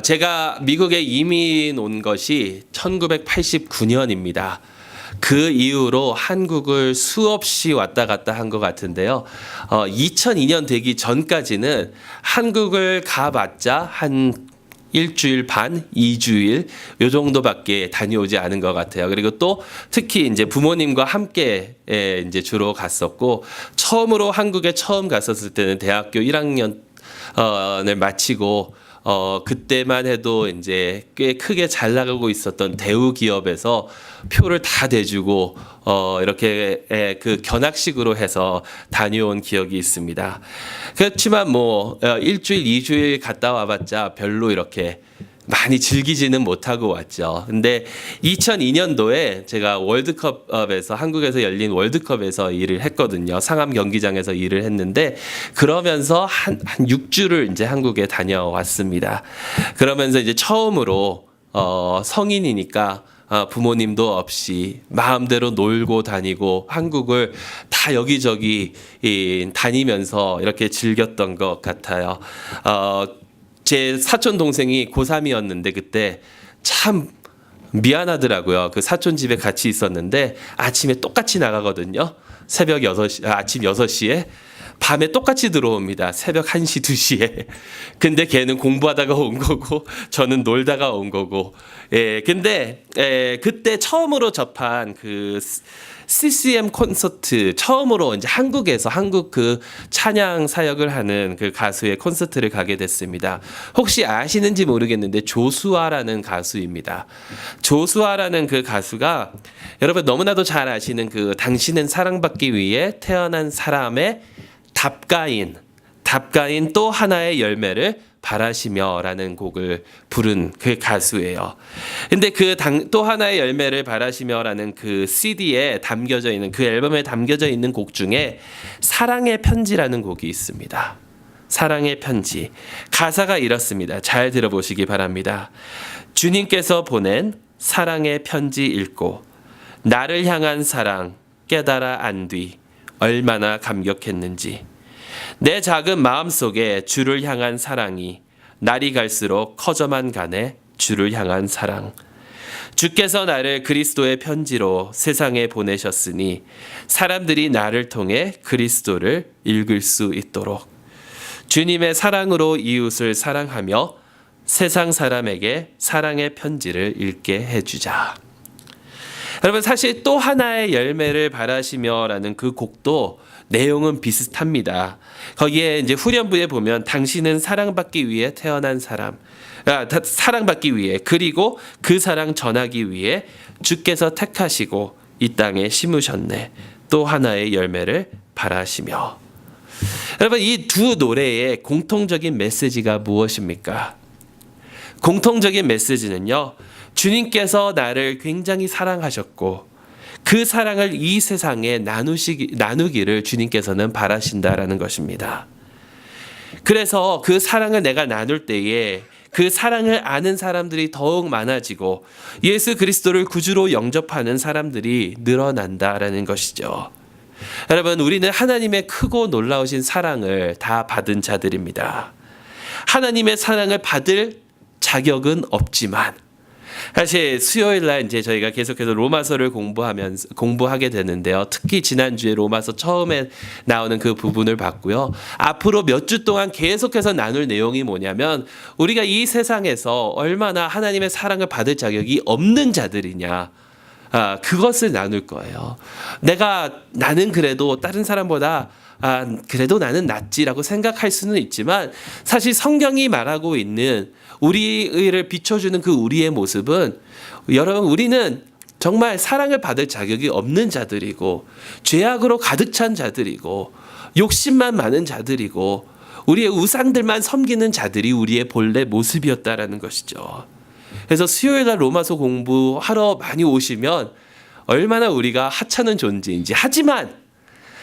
제가 미국에 이민 온 것이 1989년입니다. 그 이후로 한국을 수없이 왔다 갔다 한 것 같은데요. 2002년 되기 전까지는 한국을 가봤자 한 일주일 반, 2주일 요 정도밖에 다녀오지 않은 것 같아요. 그리고 또 특히 이제 부모님과 함께 이제 주로 갔었고, 처음으로 한국에 처음 갔었을 때는 대학교 1학년을 마치고 그때만 해도 이제 꽤 크게 잘 나가고 있었던 대우 기업에서 표를 다 대주고 이렇게 그 견학식으로 해서 다녀온 기억이 있습니다. 그렇지만 뭐 일주일, 2주일 갔다 와봤자 별로 이렇게 많이 즐기지는 못하고 왔죠. 근데 2002년도에 제가 월드컵에서, 한국에서 열린 월드컵에서 일을 했거든요. 상암 경기장에서 일을 했는데, 그러면서 한 6주를 이제 한국에 다녀왔습니다. 그러면서 이제 처음으로 성인이니까 부모님도 없이 마음대로 놀고 다니고 한국을 다 여기저기 다니면서 이렇게 즐겼던 것 같아요. 제 사촌 동생이 고3이었는데 그때 참 미안하더라고요. 그 사촌 집에 같이 있었는데 아침에 똑같이 나가거든요. 아침 6시에. 밤에 똑같이 들어옵니다. 새벽 1시, 2시에. 근데 걔는 공부하다가 온 거고 저는 놀다가 온 거고. 근데 그때 처음으로 접한 그 CCM 콘서트, 처음으로 이제 한국에서 한국 그 찬양 사역을 하는 그 가수의 콘서트를 가게 됐습니다. 혹시 아시는지 모르겠는데 조수아라는 가수입니다. 조수아라는 그 가수가 여러분 너무나도 잘 아시는 그 당신은 사랑받기 위해 태어난 사람의 답가인 또 하나의 열매를 바라시며라는 곡을 부른 그 가수예요. 근데 그 또 하나의 열매를 바라시며라는 그 CD에 담겨져 있는, 그 앨범에 담겨져 있는 곡 중에 사랑의 편지라는 곡이 있습니다. 사랑의 편지. 가사가 이렇습니다. 잘 들어보시기 바랍니다. 주님께서 보낸 사랑의 편지 읽고 나를 향한 사랑 깨달아 안 뒤 얼마나 감격했는지. 내 작은 마음속에 주를 향한 사랑이 날이 갈수록 커져만 가네. 주를 향한 사랑. 주께서 나를 그리스도의 편지로 세상에 보내셨으니 사람들이 나를 통해 그리스도를 읽을 수 있도록 주님의 사랑으로 이웃을 사랑하며 세상 사람에게 사랑의 편지를 읽게 해주자. 여러분, 사실 또 하나의 열매를 바라시며라는 그 곡도 내용은 비슷합니다. 거기에 이제 후렴부에 보면 당신은 사랑받기 위해 태어난 사람, 사랑받기 위해, 그리고 그 사랑 전하기 위해 주께서 택하시고 이 땅에 심으셨네. 또 하나의 열매를 바라시며. 여러분, 이 두 노래의 공통적인 메시지가 무엇입니까? 공통적인 메시지는요, 주님께서 나를 굉장히 사랑하셨고 그 사랑을 이 세상에 나누기를 주님께서는 바라신다라는 것입니다. 그래서 그 사랑을 내가 나눌 때에 그 사랑을 아는 사람들이 더욱 많아지고 예수 그리스도를 구주로 영접하는 사람들이 늘어난다라는 것이죠. 여러분, 우리는 하나님의 크고 놀라우신 사랑을 다 받은 자들입니다. 하나님의 사랑을 받을 자격은 없지만, 사실 수요일 날 이제 저희가 계속해서 로마서를 공부하게 되는데요. 특히 지난주에 로마서 처음에 나오는 그 부분을 봤고요. 앞으로 몇 주 동안 계속해서 나눌 내용이 뭐냐면, 우리가 이 세상에서 얼마나 하나님의 사랑을 받을 자격이 없는 자들이냐, 그것을 나눌 거예요. 나는 그래도 다른 사람보다 그래도 나는 낫지라고 생각할 수는 있지만, 사실 성경이 말하고 있는 우리를 비춰주는 그 우리의 모습은, 여러분, 우리는 정말 사랑을 받을 자격이 없는 자들이고 죄악으로 가득 찬 자들이고 욕심만 많은 자들이고 우리의 우상들만 섬기는 자들이 우리의 본래 모습이었다라는 것이죠. 그래서 수요일 날 로마서 공부하러 많이 오시면 얼마나 우리가 하찮은 존재인지,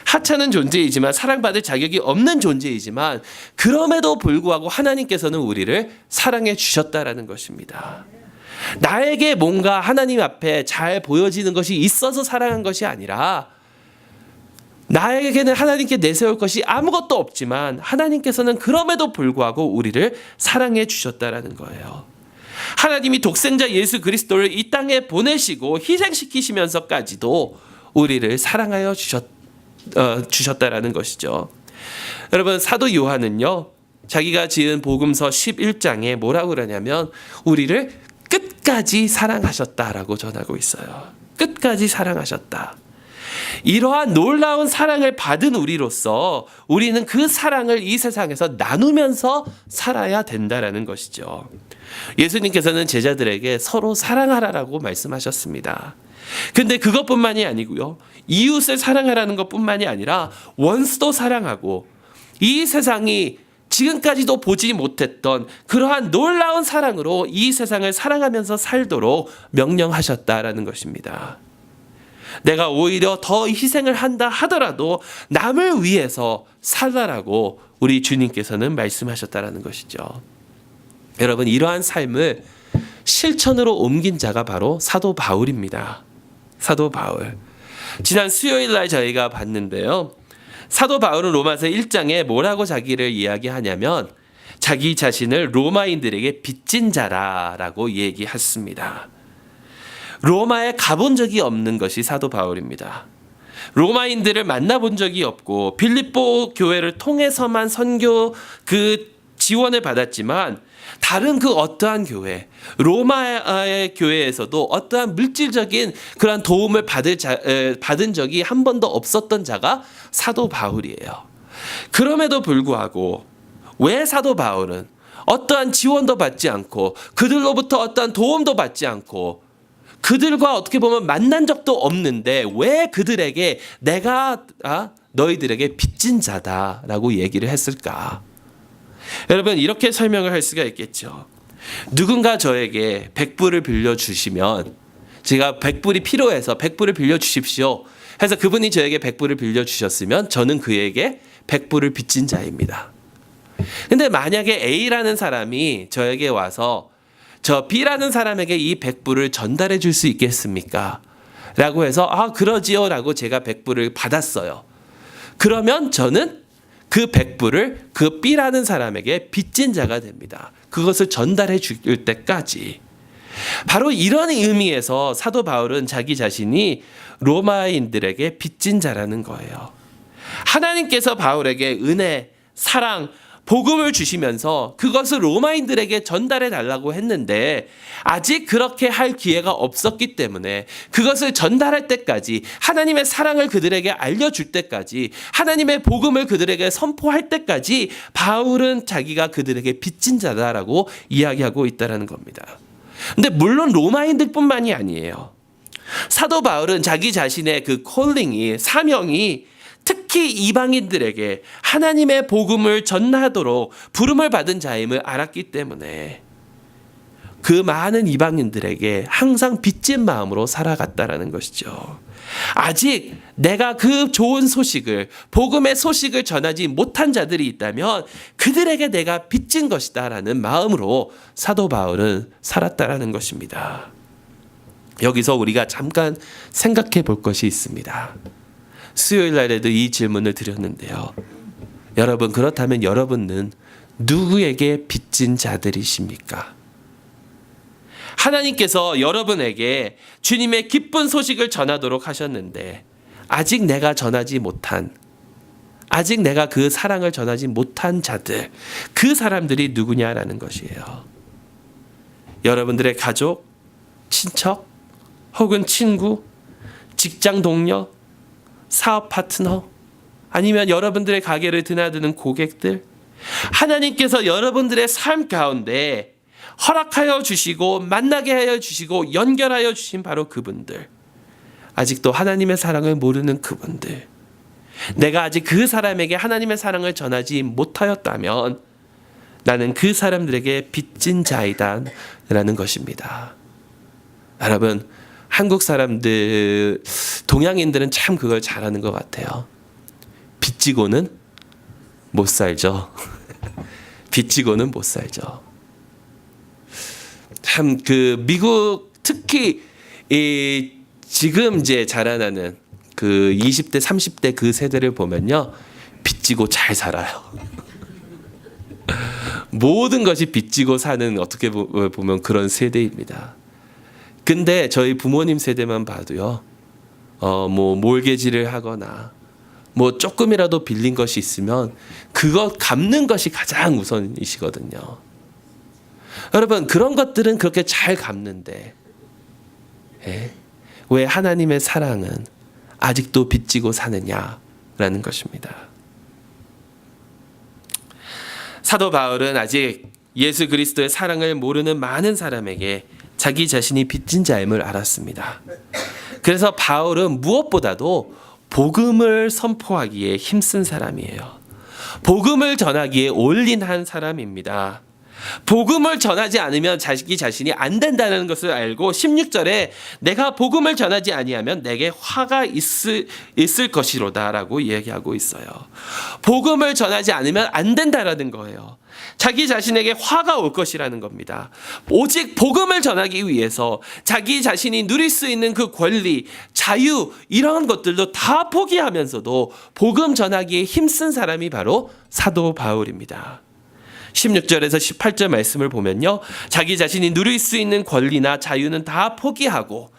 하찮은 존재이지만 사랑받을 자격이 없는 존재이지만 그럼에도 불구하고 하나님께서는 우리를 사랑해 주셨다라는 것입니다. 나에게 뭔가 하나님 앞에 잘 보여지는 것이 있어서 사랑한 것이 아니라 나에게는 하나님께 내세울 것이 아무것도 없지만 하나님께서는 그럼에도 불구하고 우리를 사랑해 주셨다라는 거예요. 하나님이 독생자 예수 그리스도를 이 땅에 보내시고 희생시키시면서까지도 우리를 사랑하여 주셨다라는 것이죠. 여러분, 사도 요한은요, 자기가 지은 복음서 11장에 뭐라고 그러냐면 우리를 끝까지 사랑하셨다라고 전하고 있어요. 끝까지 사랑하셨다. 이러한 놀라운 사랑을 받은 우리로서 우리는 그 사랑을 이 세상에서 나누면서 살아야 된다라는 것이죠. 예수님께서는 제자들에게 서로 사랑하라라고 말씀하셨습니다. 근데 그것뿐만이 아니고요, 이웃을 사랑하라는 것뿐만이 아니라 원수도 사랑하고 이 세상이 지금까지도 보지 못했던 그러한 놀라운 사랑으로 이 세상을 사랑하면서 살도록 명령하셨다라는 것입니다. 내가 오히려 더 희생을 한다 하더라도 남을 위해서 살라라고 우리 주님께서는 말씀하셨다라는 것이죠. 여러분, 이러한 삶을 실천으로 옮긴 자가 바로 사도 바울입니다. 사도 바울. 지난 수요일 날 저희가 봤는데요, 사도 바울은 로마서 1장에 뭐라고 자기를 이야기하냐면 자기 자신을 로마인들에게 빚진 자라라고 얘기했습니다. 로마에 가본 적이 없는 것이 사도 바울입니다. 로마인들을 만나본 적이 없고 빌립보 교회를 통해서만 선교 지원을 받았지만 다른 어떠한 교회, 로마의 교회에서도 어떠한 물질적인 그런 도움을 받은 적이 한 번도 없었던 자가 사도 바울이에요. 그럼에도 불구하고 왜 사도 바울은 어떠한 지원도 받지 않고 그들로부터 어떠한 도움도 받지 않고 그들과 어떻게 보면 만난 적도 없는데 왜 그들에게 내가 너희들에게 빚진 자다라고 얘기를 했을까? 여러분, 이렇게 설명을 할 수가 있겠죠. 누군가 저에게 100불을 빌려주시면 제가 100불이 필요해서 100불을 빌려주십시오 해서 그분이 저에게 100불을 빌려주셨으면 저는 그에게 100불을 빚진 자입니다. 근데 만약에 A라는 사람이 저에게 와서 저 B라는 사람에게 이 100불을 전달해 줄 수 있겠습니까? 라고 해서 그러지요 라고 제가 100불을 받았어요. 그러면 저는 그 100불을 그 B라는 사람에게 빚진 자가 됩니다. 그것을 전달해 줄 때까지. 바로 이런 의미에서 사도 바울은 자기 자신이 로마인들에게 빚진 자라는 거예요. 하나님께서 바울에게 은혜, 사랑, 복음을 주시면서 그것을 로마인들에게 전달해 달라고 했는데 아직 그렇게 할 기회가 없었기 때문에 그것을 전달할 때까지, 하나님의 사랑을 그들에게 알려줄 때까지, 하나님의 복음을 그들에게 선포할 때까지 바울은 자기가 그들에게 빚진 자다라고 이야기하고 있다는 겁니다. 근데 물론 로마인들뿐만이 아니에요. 사도 바울은 자기 자신의 그 콜링이, 사명이 특히 이방인들에게 하나님의 복음을 전하도록 부름을 받은 자임을 알았기 때문에 그 많은 이방인들에게 항상 빚진 마음으로 살아갔다라는 것이죠. 아직 내가 그 좋은 소식을, 복음의 소식을 전하지 못한 자들이 있다면 그들에게 내가 빚진 것이다라는 마음으로 사도 바울은 살았다라는 것입니다. 여기서 우리가 잠깐 생각해 볼 것이 있습니다. 수요일 날에도 이 질문을 드렸는데요. 여러분, 그렇다면 여러분은 누구에게 빚진 자들이십니까? 하나님께서 여러분에게 주님의 기쁜 소식을 전하도록 하셨는데 아직 내가 전하지 못한, 아직 내가 그 사랑을 전하지 못한 자들, 그 사람들이 누구냐라는 것이에요. 여러분들의 가족, 친척, 혹은 친구, 직장 동료, 사업 파트너, 아니면 여러분들의 가게를 드나드는 고객들, 하나님께서 여러분들의 삶 가운데 허락하여 주시고 만나게 하여 주시고 연결하여 주신 바로 그분들, 아직도 하나님의 사랑을 모르는 그분들, 내가 아직 그 사람에게 하나님의 사랑을 전하지 못하였다면 나는 그 사람들에게 빚진 자이다 라는 것입니다. 여러분, 한국 사람들, 동양인들은 참 그걸 잘하는 것 같아요. 빚지고는 못 살죠. 빚지고는 못 살죠. 참 미국 특히 지금 이제 자라나는 그 20대, 30대 그 세대를 보면요. 빚지고 잘 살아요. 모든 것이 빚지고 사는 어떻게 보면 그런 세대입니다. 근데 저희 부모님 세대만 봐도요. 뭐 몰개지를 하거나 뭐 조금이라도 빌린 것이 있으면 그것 갚는 것이 가장 우선이시거든요. 여러분 그런 것들은 그렇게 잘 갚는데 왜 하나님의 사랑은 아직도 빚지고 사느냐라는 것입니다. 사도 바울은 아직 예수 그리스도의 사랑을 모르는 많은 사람에게 자기 자신이 빚진 자임을 알았습니다. 그래서 바울은 무엇보다도 복음을 선포하기에 힘쓴 사람이에요. 복음을 전하기에 올인한 사람입니다. 복음을 전하지 않으면 자기 자신이 안 된다는 것을 알고 16절에 내가 복음을 전하지 아니하면 내게 화가 있을 것이로다 라고 얘기하고 있어요. 복음을 전하지 않으면 안 된다라는 거예요. 자기 자신에게 화가 올 것이라는 겁니다. 오직 복음을 전하기 위해서 자기 자신이 누릴 수 있는 그 권리, 자유 이런 것들도 다 포기하면서도 복음 전하기에 힘쓴 사람이 바로 사도 바울입니다. 16절에서 18절 말씀을 보면요. 자기 자신이 누릴 수 있는 권리나 자유는 다 포기하고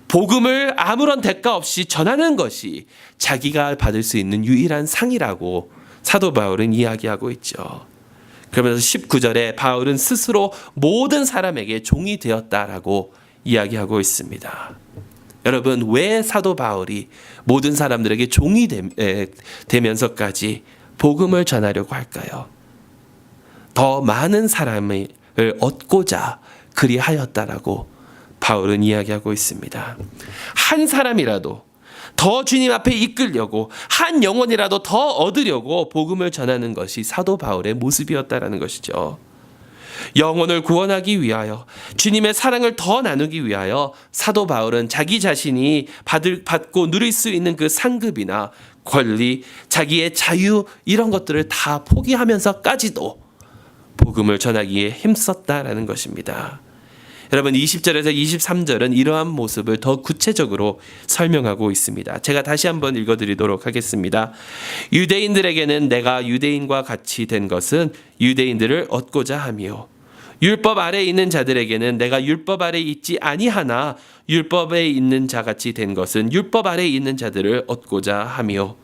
복음을 아무런 대가 없이 전하는 것이 자기가 받을 수 있는 유일한 상이라고 사도 바울은 이야기하고 있죠. 그러면서 19절에 바울은 스스로 모든 사람에게 종이 되었다라고 이야기하고 있습니다. 여러분 왜 사도 바울이 모든 사람들에게 종이 되면서까지 복음을 전하려고 할까요? 더 많은 사람을 얻고자 그리하였다라고 바울은 이야기하고 있습니다. 한 사람이라도 더 주님 앞에 이끌려고 한 영혼이라도 더 얻으려고 복음을 전하는 것이 사도 바울의 모습이었다라는 것이죠. 영혼을 구원하기 위하여 주님의 사랑을 더 나누기 위하여 사도 바울은 자기 자신이 받고 누릴 수 있는 그 상급이나 권리, 자기의 자유 이런 것들을 다 포기하면서까지도 복음을 전하기에 힘썼다라는 것입니다. 여러분 20절에서 23절은 이러한 모습을 더 구체적으로 설명하고 있습니다. 제가 다시 한번 읽어드리도록 하겠습니다. 유대인들에게는 내가 유대인과 같이 된 것은 유대인들을 얻고자 하며 율법 아래에 있는 자들에게는 내가 율법 아래에 있지 아니하나 율법에 있는 자같이 된 것은 율법 아래에 있는 자들을 얻고자 하며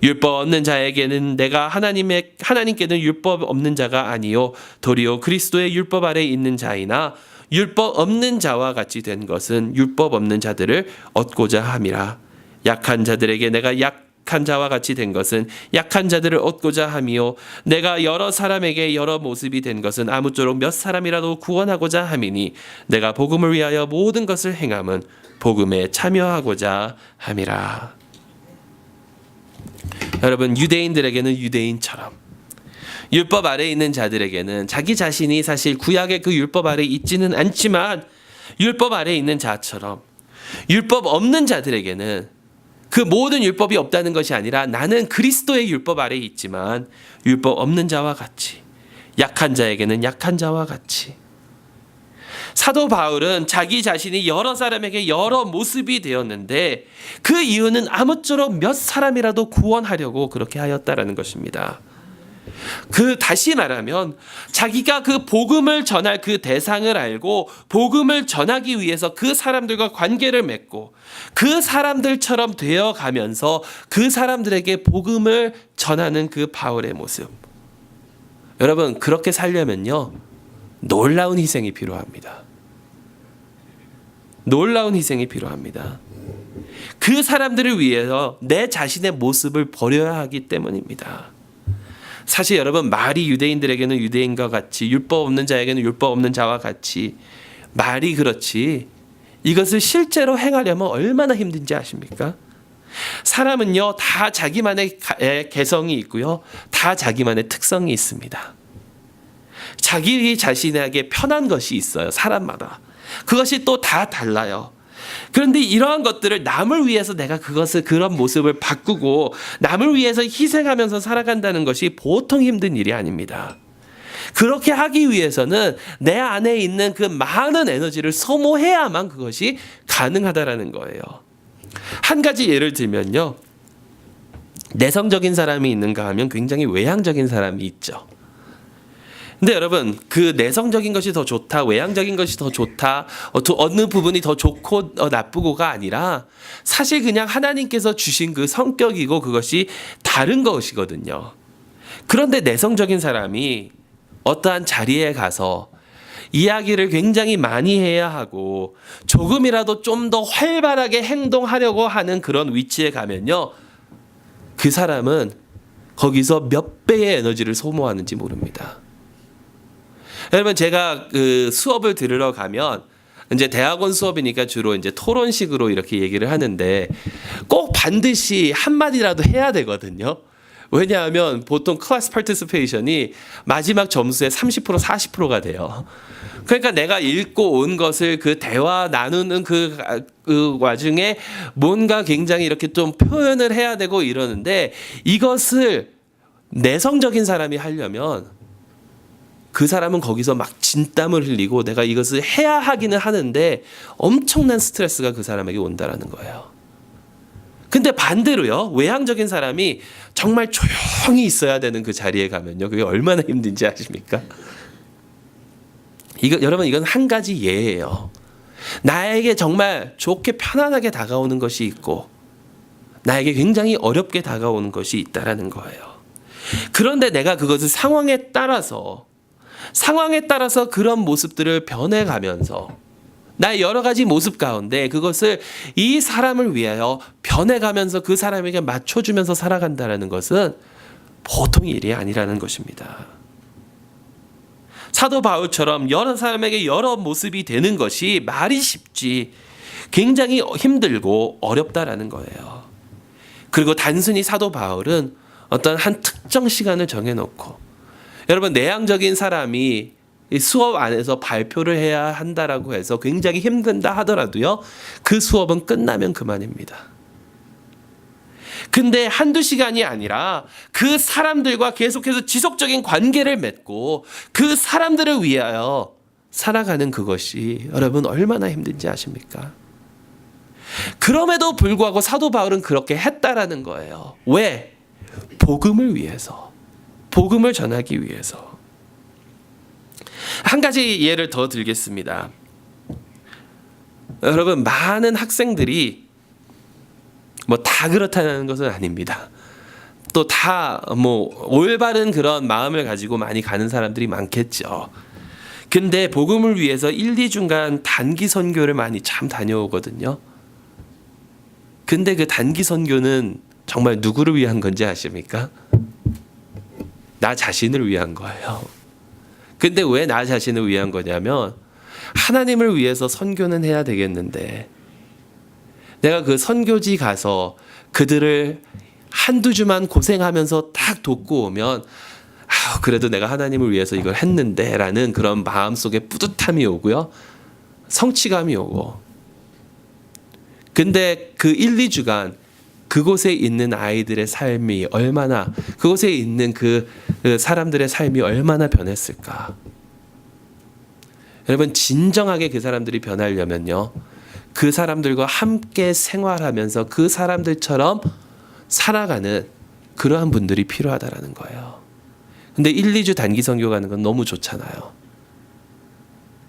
율법 없는 자에게는 내가 하나님께는 율법 없는 자가 아니요 도리어 그리스도의 율법 아래에 있는 자이나 율법 없는 자와 같이 된 것은 율법 없는 자들을 얻고자 함이라. 약한 자들에게 내가 약한 자와 같이 된 것은 약한 자들을 얻고자 함이요 내가 여러 사람에게 여러 모습이 된 것은 아무쪼록 몇 사람이라도 구원하고자 함이니 내가 복음을 위하여 모든 것을 행함은 복음에 참여하고자 함이라. 여러분 유대인들에게는 유대인처럼 율법 아래에 있는 자들에게는 자기 자신이 사실 구약의 그 율법 아래에 있지는 않지만 율법 아래에 있는 자처럼 율법 없는 자들에게는 그 모든 율법이 없다는 것이 아니라 나는 그리스도의 율법 아래에 있지만 율법 없는 자와 같이 약한 자에게는 약한 자와 같이 사도 바울은 자기 자신이 여러 사람에게 여러 모습이 되었는데 그 이유는 아무쪼록 몇 사람이라도 구원하려고 그렇게 하였다라는 것입니다. 다시 말하면 자기가 그 복음을 전할 그 대상을 알고 복음을 전하기 위해서 그 사람들과 관계를 맺고 그 사람들처럼 되어가면서 그 사람들에게 복음을 전하는 그 바울의 모습. 여러분 그렇게 살려면요 놀라운 희생이 필요합니다. 놀라운 희생이 필요합니다. 그 사람들을 위해서 내 자신의 모습을 버려야 하기 때문입니다. 사실 여러분 말이 유대인들에게는 유대인과 같이 율법 없는 자에게는 율법 없는 자와 같이 말이 그렇지 이것을 실제로 행하려면 얼마나 힘든지 아십니까? 사람은요 다 자기만의 개성이 있고요 다 자기만의 특성이 있습니다. 자기 자신에게 편한 것이 있어요. 사람마다. 그것이 또 다 달라요. 그런데 이러한 것들을 남을 위해서 내가 그런 모습을 바꾸고 남을 위해서 희생하면서 살아간다는 것이 보통 힘든 일이 아닙니다. 그렇게 하기 위해서는 내 안에 있는 그 많은 에너지를 소모해야만 그것이 가능하다라는 거예요. 한 가지 예를 들면요. 내성적인 사람이 있는가 하면 굉장히 외향적인 사람이 있죠. 근데 여러분, 그 내성적인 것이 더 좋다, 외향적인 것이 더 좋다, 어느 부분이 더 좋고 나쁘고가 아니라 사실 그냥 하나님께서 주신 그 성격이고 그것이 다른 것이거든요. 그런데 내성적인 사람이 어떠한 자리에 가서 이야기를 굉장히 많이 해야 하고 조금이라도 좀 더 활발하게 행동하려고 하는 그런 위치에 가면요, 그 사람은 거기서 몇 배의 에너지를 소모하는지 모릅니다. 여러분, 제가 그 수업을 들으러 가면 이제 대학원 수업이니까 주로 이제 토론식으로 이렇게 얘기를 하는데 꼭 반드시 한마디라도 해야 되거든요. 왜냐하면 보통 클래스 파티시페이션이 마지막 점수의 30% 40%가 돼요. 그러니까 내가 읽고 온 것을 그 대화 나누는 그 와중에 뭔가 굉장히 이렇게 좀 표현을 해야 되고 이러는데, 이것을 내성적인 사람이 하려면 그 사람은 거기서 막 진땀을 흘리고 내가 이것을 해야 하기는 하는데 엄청난 스트레스가 그 사람에게 온다라는 거예요. 근데 반대로요, 외향적인 사람이 정말 조용히 있어야 되는 그 자리에 가면요, 그게 얼마나 힘든지 아십니까? 여러분, 이건 한 가지 예예요. 나에게 정말 좋게 편안하게 다가오는 것이 있고 나에게 굉장히 어렵게 다가오는 것이 있다라는 거예요. 그런데 내가 그것을 상황에 따라서 그런 모습들을 변해가면서 나의 여러 가지 모습 가운데 그것을 이 사람을 위하여 변해가면서 그 사람에게 맞춰주면서 살아간다는 것은 보통 일이 아니라는 것입니다. 사도 바울처럼 여러 사람에게 여러 모습이 되는 것이 말이 쉽지 굉장히 힘들고 어렵다라는 거예요. 그리고 단순히 사도 바울은 어떤 한 특정 시간을 정해놓고, 여러분, 내향적인 사람이 수업 안에서 발표를 해야 한다라고 해서 굉장히 힘든다 하더라도요, 그 수업은 끝나면 그만입니다. 근데 한두 시간이 아니라 그 사람들과 계속해서 지속적인 관계를 맺고 그 사람들을 위하여 살아가는 그것이 여러분 얼마나 힘든지 아십니까? 그럼에도 불구하고 사도 바울은 그렇게 했다라는 거예요. 왜? 복음을 위해서, 복음을 전하기 위해서. 한 가지 예를 더 들겠습니다. 여러분, 많은 학생들이 다 그렇다는 것은 아닙니다. 또 다 올바른 그런 마음을 가지고 많이 가는 사람들이 많겠죠. 근데 복음을 위해서 1, 2주간 단기 선교를 많이 참 다녀오거든요. 근데 그 단기 선교는 정말 누구를 위한 건지 아십니까? 나 자신을 위한 거예요. 근데 왜 나 자신을 위한 거냐면, 하나님을 위해서 선교는 해야 되겠는데 내가 그 선교지 가서 그들을 한두 주만 고생하면서 딱 돕고 오면 그래도 내가 하나님을 위해서 이걸 했는데 라는 그런 마음속에 뿌듯함이 오고요, 성취감이 오고. 근데 그 1, 2주간 그곳에 있는 아이들의 삶이 얼마나, 그곳에 있는 그 사람들의 삶이 얼마나 변했을까. 여러분, 진정하게 그 사람들이 변하려면요, 그 사람들과 함께 생활하면서 그 사람들처럼 살아가는 그러한 분들이 필요하다라는 거예요. 근데 1, 2주 단기 선교 가는 건 너무 좋잖아요.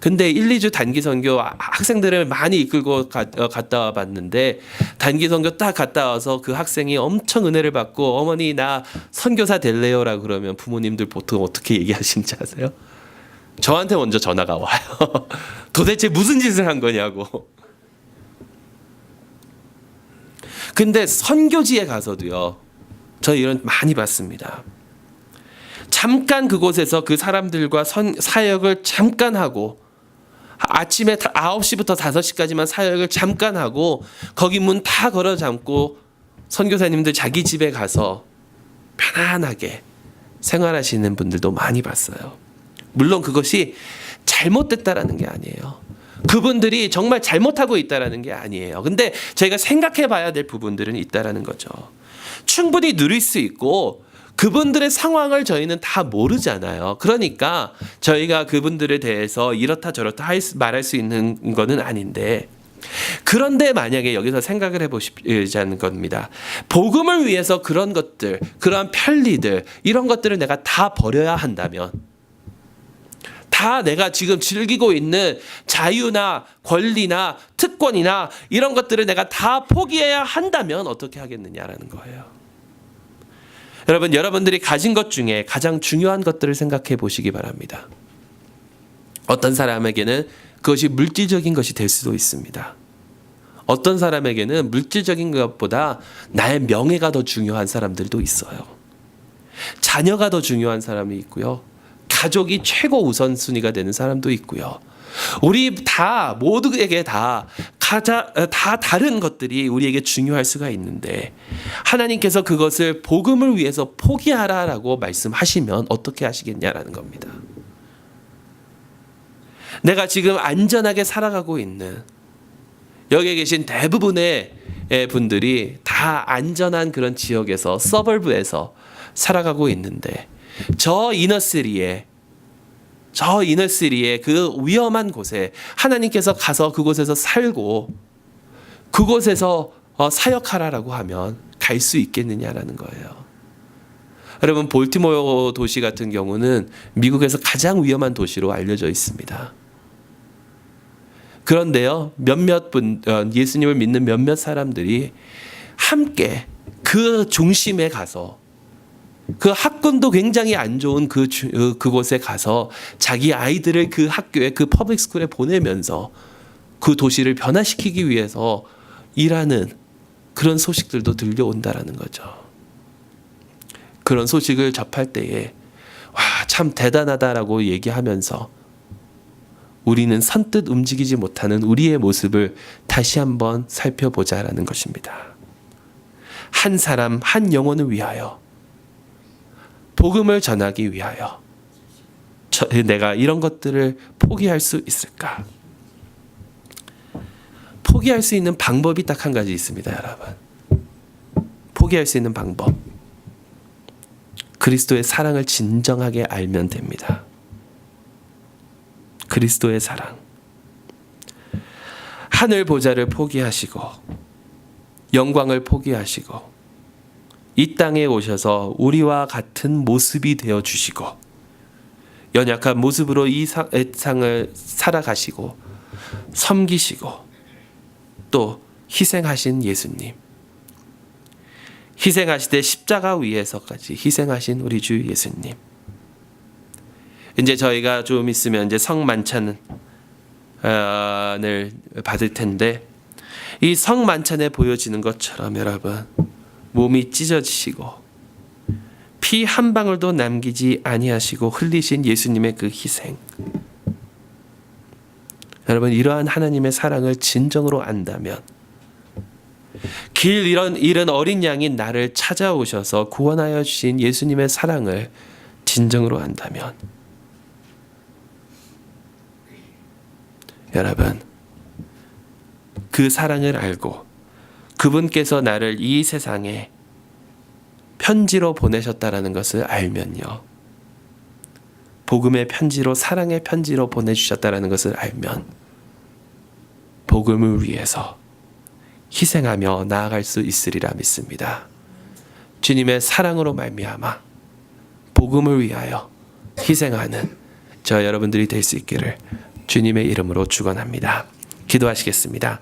근데 1, 2주 단기 선교 학생들을 많이 이끌고 갔다 와 봤는데, 단기 선교 딱 갔다 와서 그 학생이 엄청 은혜를 받고 어머니 나 선교사 될래요라고 그러면 부모님들 보통 어떻게 얘기하시는지 아세요? 저한테 먼저 전화가 와요. 도대체 무슨 짓을 한 거냐고. 근데 선교지에 가서도요, 저 이런 많이 봤습니다. 잠깐 그곳에서 그 사람들과 사역을 잠깐 하고, 아침에 9시부터 5시까지만 사역을 잠깐 하고 거기 문 다 걸어 잠고 선교사님들 자기 집에 가서 편안하게 생활하시는 분들도 많이 봤어요. 물론 그것이 잘못됐다라는 게 아니에요. 그분들이 정말 잘못하고 있다라는 게 아니에요. 근데 저희가 생각해 봐야 될 부분들은 있다라는 거죠. 충분히 누릴 수 있고 그분들의 상황을 저희는 다 모르잖아요. 그러니까 저희가 그분들에 대해서 이렇다 저렇다 말할 수 있는 거는 아닌데, 그런데 만약에 여기서 생각을 해보시자는 겁니다. 복음을 위해서 그런 것들, 그러한 편리들, 이런 것들을 내가 다 버려야 한다면, 다 내가 지금 즐기고 있는 자유나 권리나 특권이나 이런 것들을 내가 다 포기해야 한다면 어떻게 하겠느냐라는 거예요. 여러분, 여러분들이 가진 것 중에 가장 중요한 것들을 생각해 보시기 바랍니다. 어떤 사람에게는 그것이 물질적인 것이 될 수도 있습니다. 어떤 사람에게는 물질적인 것보다 나의 명예가 더 중요한 사람들도 있어요. 자녀가 더 중요한 사람이 있고요. 가족이 최고 우선순위가 되는 사람도 있고요. 우리 다 모두에게 다 다른 것들이 우리에게 중요할 수가 있는데, 하나님께서 그것을 복음을 위해서 포기하라라고 말씀하시면 어떻게 하시겠냐라는 겁니다. 내가 지금 안전하게 살아가고 있는, 여기에 계신 대부분의 분들이 다 안전한 그런 지역에서, 서버브에서 살아가고 있는데, 저 이너시리의 그 위험한 곳에 하나님께서 가서 그곳에서 살고 그곳에서 사역하라라고 하면 갈 수 있겠느냐라는 거예요. 여러분, 볼티모어 도시 같은 경우는 미국에서 가장 위험한 도시로 알려져 있습니다. 그런데요, 예수님을 믿는 몇몇 사람들이 함께 그 중심에 가서, 그 학군도 굉장히 안 좋은 그곳에 가서 자기 아이들을 그 학교에, 그 퍼블릭 스쿨에 보내면서 그 도시를 변화시키기 위해서 일하는 그런 소식들도 들려온다라는 거죠. 그런 소식을 접할 때에 와, 참 대단하다라고 얘기하면서 우리는 선뜻 움직이지 못하는 우리의 모습을 다시 한번 살펴보자라는 것입니다. 한 사람, 한 영혼을 위하여, 복음을 전하기 위하여 내가 이런 것들을 포기할 수 있을까? 포기할 수 있는 방법이 딱 한 가지 있습니다, 여러분. 포기할 수 있는 방법. 그리스도의 사랑을 진정하게 알면 됩니다. 그리스도의 사랑. 하늘 보좌를 포기하시고 영광을 포기하시고 이 땅에 오셔서 우리와 같은 모습이 되어 주시고 연약한 모습으로 이 세상을 살아가시고 섬기시고 또 희생하신 예수님, 희생하시되 십자가 위에서까지 희생하신 우리 주 예수님. 이제 저희가 좀 있으면 이제 성만찬을 받을 텐데, 이 성만찬에 보여지는 것처럼 여러분, 몸이 찢어지시고 피 한 방울도 남기지 아니하시고 흘리신 예수님의 그 희생, 여러분, 이러한 하나님의 사랑을 진정으로 안다면, 길 잃은 어린 양인 나를 찾아오셔서 구원하여 주신 예수님의 사랑을 진정으로 안다면, 여러분, 그 사랑을 알고 그분께서 나를 이 세상에 편지로 보내셨다라는 것을 알면요, 복음의 편지로, 사랑의 편지로 보내주셨다라는 것을 알면 복음을 위해서 희생하며 나아갈 수 있으리라 믿습니다. 주님의 사랑으로 말미암아 복음을 위하여 희생하는 저 여러분들이 될 수 있기를 주님의 이름으로 축원합니다. 기도하시겠습니다.